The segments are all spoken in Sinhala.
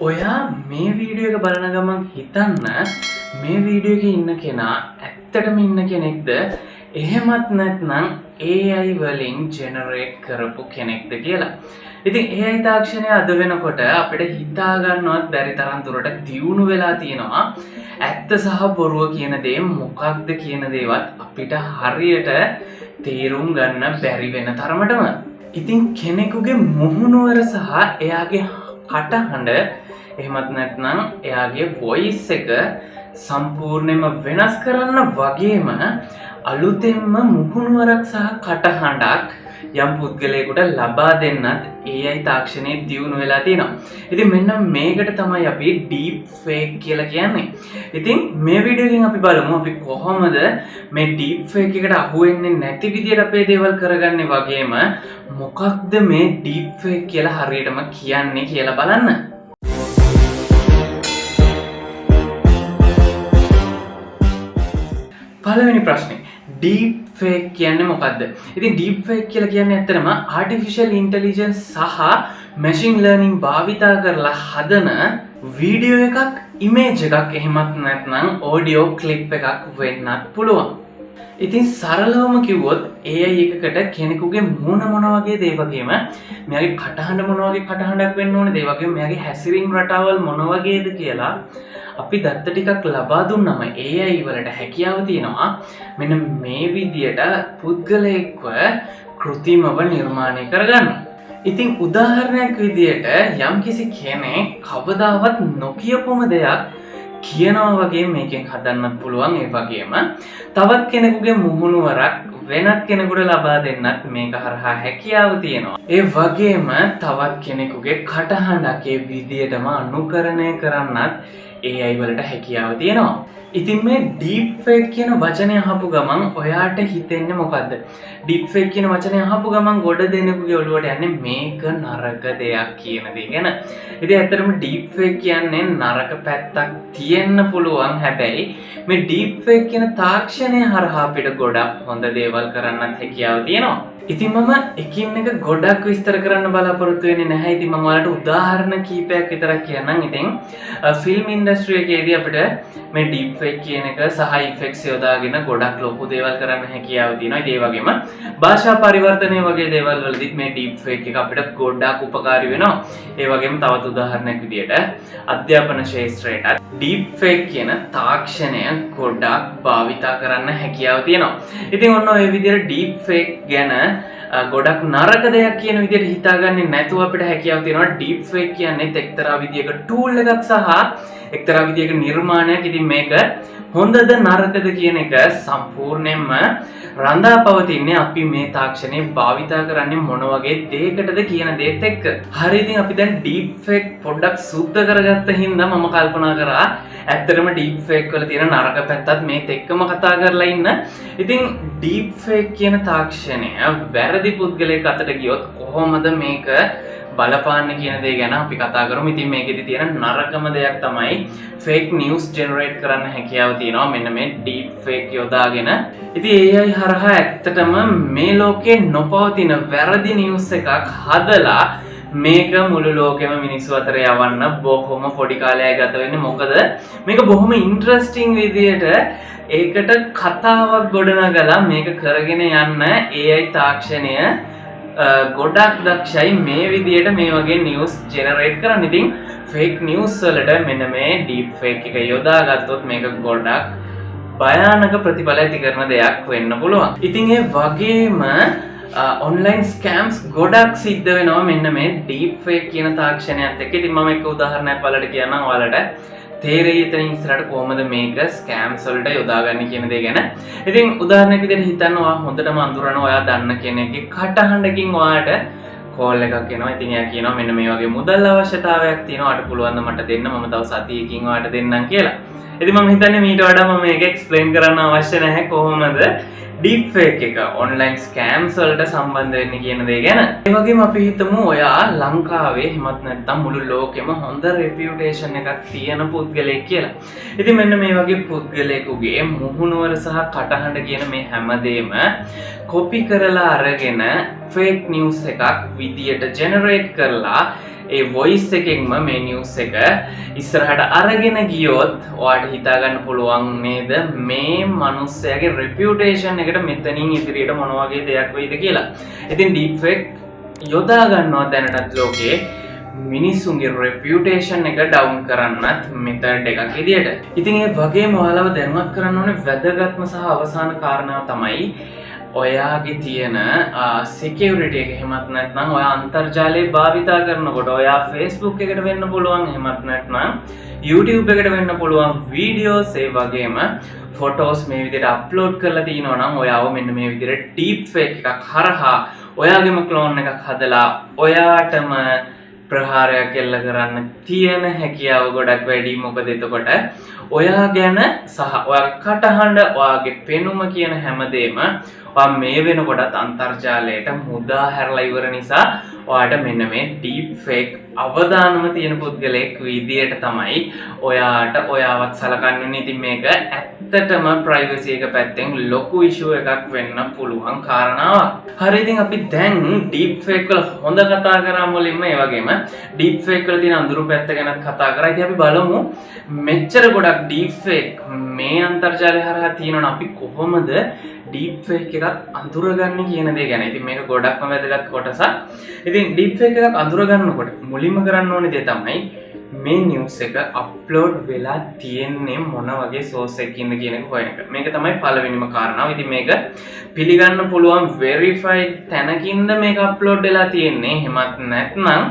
ඔයා මේ වීඩියෝ එක බලන ගමන් හිතන්න මේ වීඩියෝ එකේ ඉන්න කෙනා ඇත්තටම ඉන්න කෙනෙක්ද එහෙමත් නැත්නම් AI වලින් ජෙනරේට් කරපු කෙනෙක්ද කියලා. ඉතින් AI තාක්ෂණය අද වෙනකොට අපිට හිතා ගන්නවත් බැරි තරම් දුරට දියුණු වෙලා තියෙනවා. ඇත්ත සහ බොරුව කියන දේ මොකක්ද කියන දේවත් අපිට හරියට තේරුම් ගන්න බැරි වෙන තරමටම. ඉතින් කෙනෙකුගේ මුහුණුවර සහ එයාගේ කටහඬ එහෙමත් නැත්නම් එයාගේ වොයිස් එක සම්පූර්ණයෙන්ම වෙනස් කරන්න වගේම අලුතෙන්ම මුහුණුවරක් සහ කටහඬක් යම් පුද්ගලයෙකුට ලබා දෙන්නත් AI තාක්ෂණයේ දියුණු වෙලා තියෙනවා. ඉතින් මෙන්න මේකට තමයි අපි ඩීප් ෆේක් කියලා කියන්නේ. ඉතින් මේ වීඩියෝ එකෙන් අපි බලමු අපි කොහොමද මේ ඩීප් ෆේක් එකට අහු වෙන්නේ නැති විදියට අපේ දේවල් කරගන්නේ වගේම මොකක්ද මේ ඩීප් ෆේක් කියලා හරියටම කියන්නේ කියලා බලන්න. පළවෙනි ප්‍රශ්නේ ඩීප් ෆේක් කියන්නේ මොකක්ද? ඉතින් ඩීප් ෆේක් කියලා කියන්නේ ඇත්තටම ආටිෆිෂියල් ඉන්ටෙලිජන්ස් සහ මැෂින් ලර්නින් භාවිතා කරලා හදන වීඩියෝ එකක්, ඉමේජ් එකක් එහෙමත් නැත්නම් ඔඩියෝ ක්ලිප් එකක් වෙන්නත් පුළුවන්. ඉතින් සරලවම කිව්වොත් AI එකකට කෙනෙකුගේ මූණ මොන වගේ දේ වගේම මෙයාගේ කටහඬ මොන වගේ කටහඬක් වෙන්න ඕනේ, ඒ වගේම මෙයාගේ හැසිරීම් රටාවල් මොන වගේද කියලා අපි දත්ත ටිකක් ලබා දුන්නම AI වලට හැකියාව තියෙනවා මෙන්න මේ විදියට පුද්ගලයෙක්ව කෘත්‍රිමව නිර්මාණය කරගන්න. ඉතින් උදාහරණයක් විදියට යම්කිසි කෙනෙක් කවදාවත් නොකියපුම දෙයක් කියනවා වගේ මේකෙන් හදන්නත් පුළුවන්. ඒ වගේම තවත් කෙනෙකුගේ මුහුණුවරක් වෙනත් කෙනෙකුට ලබා දෙන්නත් මේක හරහා හැකියාව තියෙනවා. ඒ වගේම තවත් කෙනෙකුගේ කටහඬක් ඒ විදියටම අනුකරණය කරන්නත් AI වලට හැකියාව තියෙනවා. ඉතින් මේ ඩීප් ෆේක් කියන වචනය අහපු ගමන් ඔයාට හිතෙන්නේ මොකද්ද? ඩීප් ෆේක් කියන වචනය අහපු ගමන් ගොඩ දෙනෙකුගේ ඔළුවට යන්නේ මේක නරක දෙයක් කියන දේ ගැන. ඉතින් ඇත්තටම ඩීප් ෆේක් කියන්නේ නරක පැත්තක් තියෙන්න පුළුවන්. හැබැයි මේ ඩීප් ෆේක් කියන තාක්ෂණය හරහා අපිට ගොඩක් හොඳ දේවල් කරන්නත් හැකියාව තියෙනවා. ඉතින් මම එකින් එක ගොඩක් විස්තර කරන්න බලාපොරොත්තු වෙන්නේ නැහැ. ඉතින් මම ඔයාලට උදාහරණ කීපයක් විතරක් කියන්නම්. ඉතින් ෆිල්ම් ඉන්ඩස්ට්‍රි එකේදී අපිට මේ ඩීප් ෆේක් කියන එක සහ ඉෆෙක්ට්ස් යොදාගෙන ගොඩක් ලොකු දේවල් කරන්න හැකියාව තියෙනවා. ඒ වගේම භාෂා පරිවර්තනය වගේ දේවල් වලදීත් මේ ඩීප් ෆේක් එක අපිට ගොඩක් උපකාරී වෙනවා. ඒ වගේම තවත් උදාහරණයක් විදියට අධ්‍යාපන ක්ෂේත්‍රයට ඩීප් ෆේක් කියන තාක්ෂණය ගොඩක් භාවිතා කරන්න හැකියාව තියෙනවා. ඉතින් ඔන්න ඔය විදියට ඩීප් ෆේක් ගැන ගොඩක් නරක දෙයක් කියන විදිහට හිතාගන්නේ නැතුව අපිට හැකියාව තියෙනවා ඩීප් ෆේක් කියන්නේ එක්තරා විදියක ටූල් එකක් සහ එක්තරා විදියක නිර්මාණයක්. ඉතින් මේක හොඳද නරකද කියන එක සම්පූර්ණයෙන්ම රඳා පවතින්නේ අපි මේ තාක්ෂණය භාවිතා කරන්නේ මොන වගේ දෙයකටද කියන දේත් එක්ක. හරි, ඉතින් අපි දැන් ඩීප් ෆේක් පොඩ්ඩක් සුද්ධ කරගත්ත හින්දා මම කල්පනා කරා ඇත්තටම ඩීප් ෆේක් වල තියෙන නරක පැත්තත් මේත් එක්කම කතා කරලා ඉන්න. ඉතින් ඩීප් ෆේක් කියන තාක්ෂණය වැරදි පුද්ගලයෙක් අතට ගියොත් කොහොමද මේක බලපාන්නේ කියන දේ ගැන අපි කතා කරමු. ඉතින් මේකෙදි තියෙන නරකම දෙයක් තමයි ෆේක් නිවුස් ජෙනරේට් කරන්න හැකියාව තියෙනවා මෙන්න මේ ඩීප් ෆේක් යොදාගෙන. ඉතින් AI හරහා ඇත්තටම මේ ලෝකේ නොපවතින වැරදි නිවුස් එකක් හදලා මේක මුළු ලෝකෙම මිනිස්සු අතර යවන්න බොහොම පොඩි කාලයක් ගත වෙන්නේ. මොකද මේක බොහොම ඉන්ටරෙස්ටිං විදියට ඒකට කතාවක් ගොඩනගලා මේක කරගෙන යන්න AI තාක්ෂණය ගොඩක් දක්ෂයි මේ විදියට මේ වගේ නිවුස් ජෙනරේට් කරන්න. ඉතින් ෆේක් නිවුස් වලට මෙන්න මේ ඩීප් ෆේක් එක යොදාගත්තොත් මේක ගොඩක් භයානක ප්‍රතිඵල ඇති කරන දෙයක් වෙන්න පුළුවන්. ඉතින් ඒ වගේම ඔන්ලයින් ස්කෑම්ස් ගොඩක් සිද්ධ වෙනවා මෙන්න මේ ඩීප් ෆේක් කියන තාක්ෂණයත් එක්ක. ඉතින් මම එක උදාහරණයක් ඔයාලට කියන්නම්. ඔයාලට තේරෙයි එතනින් ඉස්සරහට කොහොමද මේක ස්කෑම්ස් වලට යොදාගන්නේ කියන දේ ගැන. ඉතින් උදාහරණයක් විදිහට හිතන්න ඔයා හොඳටම අඳුරන ඔයා දන්න කෙනෙක්ගේ කටහඬකින් ඔයාට කෝල් එකක් එනවා. ඉතින් එයා කියනවා මෙන්න මේ වගේ මුදල් අවශ්‍යතාවයක් තියෙනවා. අට පුළුවන් ද මට දෙන්න, මම තව සතියකින් ඔයාට දෙන්නම් කියලා. ඉතින් මම හිතන්නේ මීට වඩා මම මේක එක්ස්ප්ලেইন කරන්න අවශ්‍ය නැහැ කොහොමද ඩීප් ෆේක් එක ඔන්ලයින් ස්කෑම්ස් වලට සම්බන්ධ වෙන්නේ කියන දේ ගැන. ඒ වගේම අපි හිතමු ඔයා ලංකාවේ හිමත් නැත්නම් මුළු ලෝකෙම හොඳ රෙපියුටේෂන් එකක් තියෙන පුද්ගලයෙක් කියලා. ඉතින් මෙන්න මේ වගේ පුද්ගලයෙකුගේ මුහුණුවර සහ කටහඬ කියන මේ හැමදේම කොපි කරලා අරගෙන ෆේක් නිවුස් එකක් විදියට ජෙනරේට් කරලා ඒ වොයිස් එකෙන්ම මේ නිවුස් එක ඉස්සරහට අරගෙන ගියොත් ඔයාලට හිතා ගන්න පුළුවන් නේද මේ මිනිස්සයාගේ රෙපියුටේෂන් එකට මෙතනින් ඉදිරියට මොන වගේ දෙයක් වෙයිද කියලා. ඉතින් ඩීප් ෆේක් යොදා ගන්නවා දැනටත් ලෝකේ මිනිස්සුන්ගේ රෙපියුටේෂන් එක ඩවුන් කරන්නත් මෙතඩ් එකක් විදියට. ඉතින් ඒ වගේම ඔයාලව දැනුවත් කරන්න ඕනේ වැදගත්ම සහ අවසාන කාරණාව තමයි ඔයාගේ තියෙන සිකියුරිටි එක. එහෙමත් නැත්නම් ඔයා අන්තර්ජාලය භාවිතා කරනකොට ඔයා Facebook එකට වෙන්න පුළුවන්, එහෙමත් නැත්නම් YouTube එකට වෙන්න පුළුවන් වීඩියෝස් ඒ වගේම ෆොටෝස් මේ විදිහට අප්ලෝඩ් කරලා තිනවා නම් ඔයාව මෙන්න මේ විදිහට ඩීප් ෆේක් එකක් හරහා ඔයාගේම ක්ලෝන් එකක් හදලා ඔයාටම ප්‍රහාරයක් එල්ල කරන්න තියෙන හැකියාව ගොඩක් වැඩි. මොකද එතකොට ඔයා ගැන සහ ඔයාගේ කටහඬ ඔයාගේ පෙනුම කියන හැමදේම ඔයා මේ වෙනකොටත් අන්තර්ජාලයට මුදා හැරලා ඉවර නිසා ඔයාට මෙන්න මේ ඩීප් ෆේක් අවදානම තියෙන පුද්ගලයෙක් විදියට තමයි ඔයාට ඔයාවත් සලකන්නේ. ඉතින් මේක ඇත්තටම ප්‍රයිවසි එක පැත්තෙන් ලොකු ඉෂුව එකක් වෙන්න පුළුවන් කාරණාවක්. හරි, ඉතින් අපි දැන් ඩීප් ෆේක් වල හොඳ කතා කරා මුලින්ම, ඒ වගේම ඩීප් ෆේක් වල තියෙන අඳුරු පැත්ත ගැන කතා කරා. ඉතින් අපි බලමු මෙච්චර ගොඩක් ඩීප් ෆේක් මේ අන්තර්ජාලය හරහා තියෙනවා අපි කොහොමද ඩීප් ෆේක් එකක් අඳුරගන්නේ කියන දේ ගැන. ඉතින් මේක ගොඩක්ම වැදගත් කොටසක්. ඉතින් ඩීප් ෆේක් එකක් අඳුරගන්නකොට මුලින්ම කරන්න ඕනේ දේ තමයි මේ නිවුස් එක අප්ලෝඩ් වෙලා තියෙන්නේ මොන වගේ සෝස් එකකින්ද කියන එක හොයන එක. මේක තමයි පළවෙනිම කාරණාව. ඉතින් මේක පිළිගන්න පුළුවන් වෙරිෆයිඩ් තැනකින්ද මේක අප්ලෝඩ් වෙලා තියෙන්නේ. එහෙමත් නැත්නම්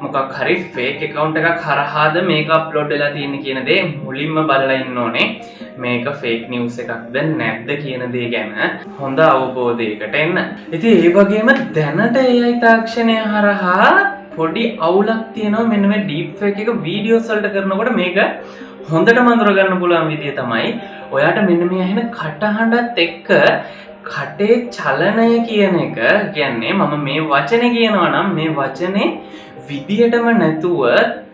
මොකක් හරි ෆේක් account එකක් හරහාද මේක අප්ලෝඩ් වෙලා තියෙන්නේ කියන දේ මුලින්ම බලලා ඉන්න ඕනේ. මේක ෆේක් නිවුස් එකක්ද නැද්ද කියන දේ ගැන හොඳ අවබෝධයකට එන්න. ඉතින් ඒ වගේම දැනට AI තාක්ෂණය හරහා පොඩි අවුලක් තියෙනවා මෙන්න මේ ඩීප් ෆේක් එක වීඩියෝස් වලට කරනකොට. මේක හොඳටම අඳුර ගන්න පුළුවන් විදිය තමයි ඔයාට මෙන්න මේ ඇහෙන කටහඬත් එක්ක කටේ චලනය කියන එක කියන්නේ මම මේ වචනේ කියනවා නම් මේ වචනේ විදියටම නැතුව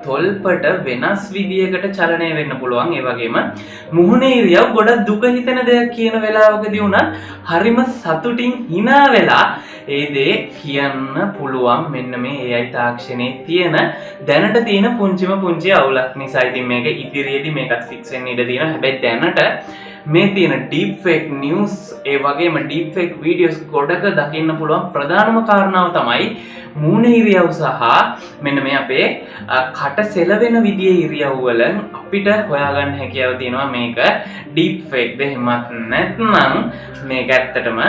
තොල්පට වෙනස් විදියකට චලනය වෙන්න පුළුවන්. ඒ වගේම මුහුණේ ඉරියව් ගොඩක් දුක හිතෙන දෙයක් කියන වෙලාවකදී උනත් හරිම සතුටින් hina වෙලා ඒ දේ කියන්න පුළුවන්. මෙන්න මේ AI තාක්ෂණයේ තියෙන දැනට තියෙන පුංචි අවුලක් නිසා. ඉතින් මේක ඉදිරියේදී මේකත් ෆික්ස් වෙන්න ඉඩ තියෙනවා. හැබැයි දැනට මේ තියෙන ඩීප් ෆේක් නිවුස් ඒ වගේම ඩීප් ෆේක් වීඩියෝස් ගොඩක දකින්න පුළුවන් ප්‍රධානම කාරණාව තමයි මූණ ඉරියව් සහ මෙන්න මේ අපේ කට සෙලවෙන විදියේ ඉරියව් වල අපිට හොයාගන්න හැකියාව තියෙනවා මේක ඩීප් ෆේක්ද එහෙමත් නැත්නම් මේක ඇත්තටම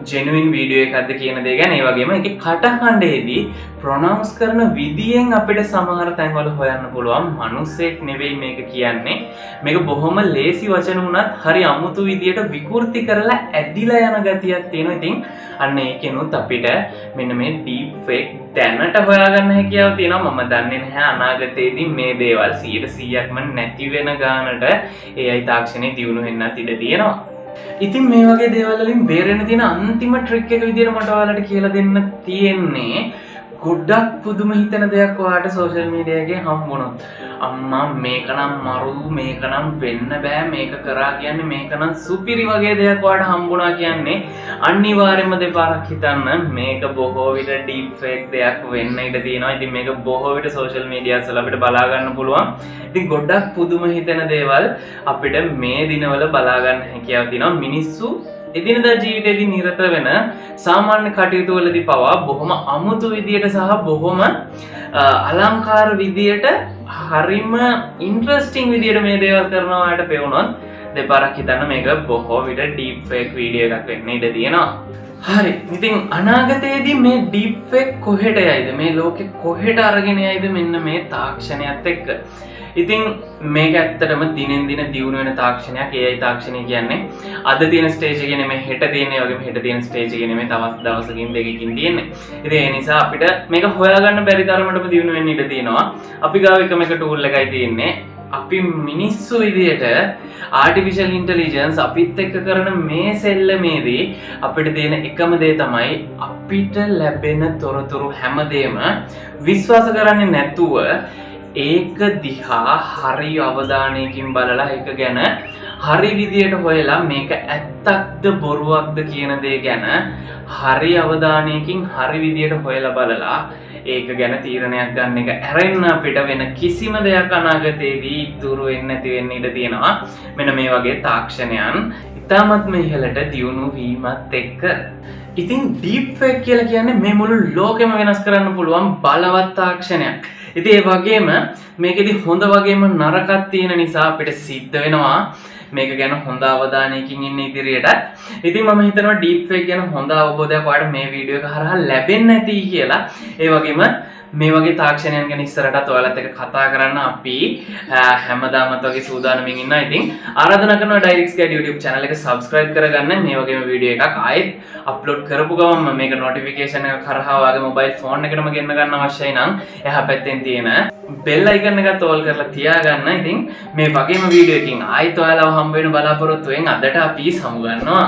ජෙනුයින් වීඩියෝ එකක්ද කියන දේ ගැන. ඒ වගේම ඒකේ කටහඬේදී ප්‍රොනවුන්ස් කරන විදියෙන් අපිට සමහර තැන්වල හොයන්න පුළුවන් මිනිස්සෙක් නෙවෙයි මේක කියන්නේ. මේක බොහොම ලේසි වචන වුණත් හරි අමුතු විදියට විකෘති කරලා ඇදිලා යන ගතියක් තියෙනවා. ඉතින් අන්න ඒකෙනුත් අපිට මෙන්න මේ ඩීප් ෆේක් දැනට හොයාගන්න හැකියාව තියෙනවා. මම දන්නේ නැහැ අනාගතයේදී මේ දේවල් 100%ක්ම නැති වෙන ගානට AI තාක්ෂණය දියුණු වෙන්නත් ඉඩ තියෙනවා. ඉතින් මේ වගේ දේවල් වලින් බේරෙන්න තියෙන අන්තිම ට්‍රික් එක විදියට මට ඔයාලට කියලා දෙන්න තියෙන්නේ ගොඩක් පුදුම හිතෙන දෙයක් ඔයාලට සෝෂල් මීඩියා එකේ හම්බුනොත්. අම්මා මේකනම් මරු, මේකනම් වෙන්න බෑ, මේක කරා කියන්නේ මේකනම් සුපිරි වගේ දෙයක් ඔයාලට හම්බුණා කියන්නේ අනිවාර්යයෙන්ම දෙපාරක් හිතන්න. මේක බොහෝ විට ඩීප් ෆේක් දෙයක් වෙන්න ඉඩ තියෙනවා. ඉතින් මේක බොහෝ විට සෝෂල් මීඩියාස් වල අපිට බලා ගන්න පුළුවන්. ඉතින් ගොඩක් පුදුම හිතෙන දේවල් අපිට මේ දිනවල බලා ගන්න හැකියාව තියෙනවා. මිනිස්සු එදිනදා ජීවිතේදී නිරත වෙන සාමාන්‍ය කටයුතු වලදී පවා බොහොම අමුතු විදියට සහ බොහොම අලංකාර විදියට හරිම ඉන්ට්‍රස්ටිං විදියට මේ දේවල් කරනවාට පෙවුනොත් දෙපාරක් හිතන්න මේක බොහෝ විට ඩීප් ෆේක් වීඩියෝ එකක් වෙන්න ඉඩ තියෙනවා. හරි, ඉතින් අනාගතයේදී මේ ඩීප් ෆේක් කොහෙට යයිද, මේ ලෝකෙ කොහෙට අරගෙන යයිද මෙන්න මේ තාක්ෂණයත් එක්ක. ඉතින් මේක ඇත්තටම දිනෙන් දින දියුණු වෙන තාක්ෂණයක්. AI තාක්ෂණය කියන්නේ අද තියෙන ස්ටේජ් එකේ නෙමෙයි හෙට තියෙන්නේ, වගේම හෙට තියෙන ස්ටේජ් එකේ නෙමෙයි තවත් දවසකින් දෙකකින් තියෙන්නේ. ඉතින් ඒ නිසා අපිට මේක හොයාගන්න බැරි තරමටම දියුණු වෙන්න ඉඩ තියෙනවා. අපි ගාව එකම එක ටූල් එකයි තියෙන්නේ. අපි මිනිස්සු විදියට ආටිෆිෂල් ඉන්ටෙලිජන්ස් අපිත් එක්ක කරන මේ සෙල්ලමේදී අපිට තියෙන එකම දේ තමයි අපිට ලැබෙන තොරතුරු හැමදේම විශ්වාස කරන්නේ නැතුව ඒක දිහා හරි අවධානයකින් බලලා ඒක ගැන හරි විදියට හොයලා මේක ඇත්තක්ද බොරුවක්ද කියන දේ ගැන හරි අවධානයකින් හරි විදියට හොයලා බලලා ඒක ගැන තීරණයක් ගන්න එක ඇරෙන්න අපිට වෙන කිසිම දෙයක් අනාගතයේදී ඉතුරු වෙන්නේ නැති වෙන්න ඉඩ තියෙනවා. මෙන්න මේ වගේ තාක්ෂණයන් ඉතාමත්ම ඉහළට දියුණු වීමත් එක්ක. ඉතින් ඩීප් ෆේක් කියලා කියන්නේ මේ මුළු ලෝකෙම වෙනස් කරන්න පුළුවන් බලවත් තාක්ෂණයක්. ඉතින් ඒ වගේම මේකෙදි හොඳ වගේම නරකක් තියෙන නිසා අපිට සිද්ධ වෙනවා මේක ගැන හොඳ අවධානයකින් ඉන්න ඉදිරියට. ඉතින් මම හිතනවා ඩීප් ෆේක් ගැන හොඳ අවබෝධයක් ඔයාලට මේ වීඩියෝ එක හරහා ලැබෙන්න ඇති කියලා. ඒ වගේම මේ වගේ තාක්ෂණයන් ගැන ඉස්සරහටත් ඔයාලත් එක්ක කතා කරන්න අපි හැමදාමත් වගේ සූදානම්ින් ඉන්නවා. ඉතින් ආරාධනා කරනවා ඩයරික්ස් ගයිඩ් YouTube channel එක subscribe කරගන්න. මේ වගේම වීඩියෝ එකක් ආයෙත් අප්ලෝඩ් කරපු ගමන්ම මේක notification එක කරහා ඔයාගේ mobile phone එකටම ගෙන්න ගන්න අවශ්‍යයි නම් එහා පැත්තෙන් තියෙන bell icon එකත් ඕල් කරලා තියාගන්න. ඉතින් මේ වගේම වීඩියෝ එකකින් ආයෙත් ඔයාලව හම්බ වෙන බලාපොරොත්තු වෙන අදට අපි සමු ගන්නවා.